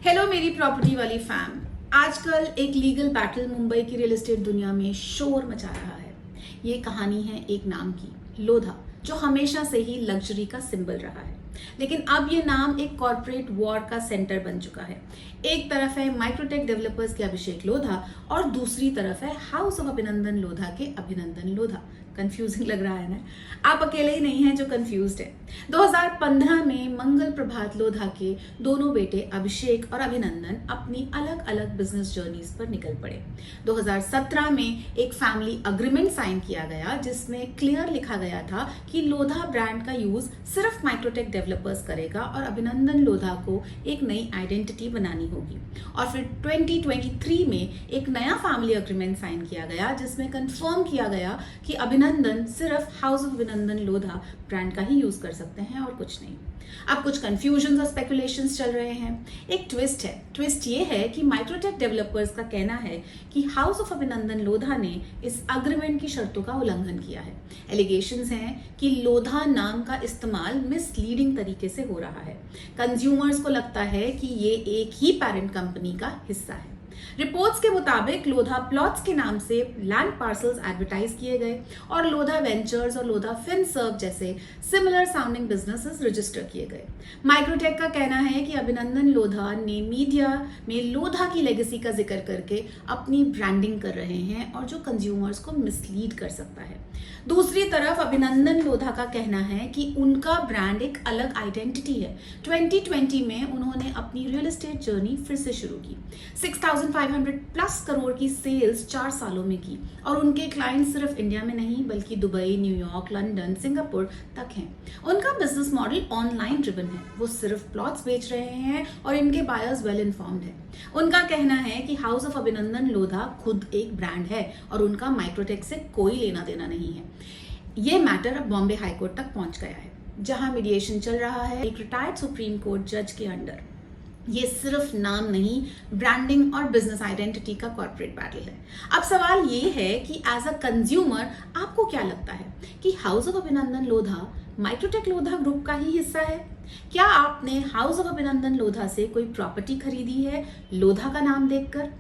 Hello मेरी property वाली fam. आजकल एक लीगल बैटल मुंबई की रियल एस्टेट दुनिया में शोर मचा रहा है। ये कहानी है एक नाम की, लोधा, जो हमेशा से ही लग्जरी का सिंबल रहा है। लेकिन अब ये नाम एक कॉर्पोरेट वॉर का सेंटर बन चुका है। एक तरफ है माइक्रोटेक डेवलपर्स के अभिषेक लोधा और दूसरी तरफ है हाउस ऑफ अभिनंदन लोधा के अभिनंदन लोधा। कंफ्यूजिंग लग रहा है ना? आप अकेले ही नहीं हैं जो कंफ्यूज्ड है। 2015 में मंगल प्रभात लोधा के दोनों बेटे अभिषेक और अभिनंदन अपनी अलग अलग बिजनेस जर्नीज पर निकल पड़े। 2017 में एक फैमिली अग्रीमेंट साइन किया गया जिसमें क्लियर लिखा गया था कि लोधा ब्रांड का यूज सिर्फ माइक्रोटेक डेवलपर्स करेगा और अभिनंदन लोधा को एक नई आइडेंटिटी बनानी होगी। और फिर 2023 में एक नया फैमिली अग्रीमेंट साइन किया गया जिसमें कंफर्म किया गया कि अभिनंदन सिर्फ हाउस ऑफ अभिनंदन लोधा ब्रांड का ही यूज कर सकते हैं और कुछ नहीं। अब कुछ कंफ्यूजन और स्पेकुलेशंस चल रहे हैं। एक ट्विस्ट है। ट्विस्ट ये है कि माइक्रोटेक डेवलपर्स का कहना है कि हाउस ऑफ अभिनंदन लोधा ने इस अग्रीमेंट की शर्तों का उल्लंघन किया है। एलिगेशंस हैं कि लोधा नाम का इस्तेमाल मिसलीडिंग तरीके से हो रहा है। कंज्यूमर्स को लगता है कि ये एक ही पेरेंट कंपनी का हिस्सा है। रिपोर्ट्स के मुताबिक लोधा प्लॉट्स के नाम से लैंड पार्सल्स एडवर्टाइज किए गए और लोधा वेंचर्स और लोधा फिनसर्व जैसे सिमिलर साउंडिंग बिजनेसेस रजिस्टर किए गए। माइक्रोटेक का कहना है कि अभिनंदन लोधा ने मीडिया में लोधा की लेगेसी का जिक्र करके अपनी ब्रांडिंग कर रहे हैं और जो कंज्यूमर्स को मिसलीड कर सकता है। दूसरी तरफ अभिनंदन लोधा का कहना है कि उनका ब्रांड एक अलग आइडेंटिटी है। 2020 में उन्होंने अपनी रियल एस्टेट जर्नी फिर से शुरू की। 6,500 प्लस करोड़ की सेल्स 4 सालों में की और उनके क्लाइंट सिर्फ इंडिया में नहीं बल्कि दुबई, न्यूयॉर्क, लंदन, सिंगापुर तक हैं। उनका बिजनेस मॉडल ऑनलाइन ड्रिवन है। वो सिर्फ प्लॉट्स बेच रहे हैं और इनके बायर्स वेल इन्फॉर्म्ड है। उनका कहना है कि हाउस ऑफ अभिनंदन लोधा खुद एक ब्रांड है और उनका माइक्रोटेक से कोई लेना देना नहीं है। ये मैटर अब बॉम्बे हाईकोर्ट तक पहुंच गया है जहां मीडिएशन चल रहा है एक रिटायर्ड सुप्रीम कोर्ट जज के अंडर। ये सिर्फ नाम नहीं, ब्रांडिंग और बिजनेस आइडेंटिटी का कॉर्पोरेट बैटल है। अब सवाल ये है कि एज अ कंज्यूमर आपको क्या लगता है कि हाउस ऑफ अभिनंदन लोधा माइक्रोटेक लोधा ग्रुप का ही हिस्सा है? क्या आपने हाउस ऑफ अभिनंदन लोधा से कोई प्रॉपर्टी खरीदी है लोधा का नाम देखकर?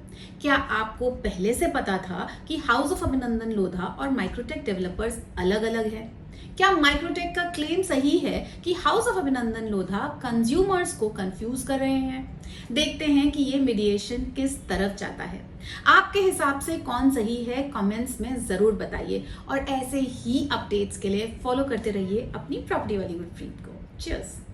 क्या आपको पहले से पता था कि हाउस ऑफ अभिनंदन लोधा और माइक्रोटेक डेवलपर्स अलग अलग है? क्या माइक्रोटेक का क्लेम सही है कि हाउस ऑफ अभिनंदन लोधा कंज्यूमर्स को कंफ्यूज कर रहे हैं? देखते हैं कि ये मीडिएशन किस तरफ जाता है। आपके हिसाब से कौन सही है? कमेंट्स में जरूर बताइए और ऐसे ही अपडेट्स के लिए फॉलो करते रहिए अपनी प्रॉपर्टी वाली गुरप्रीत को। चीयर्स।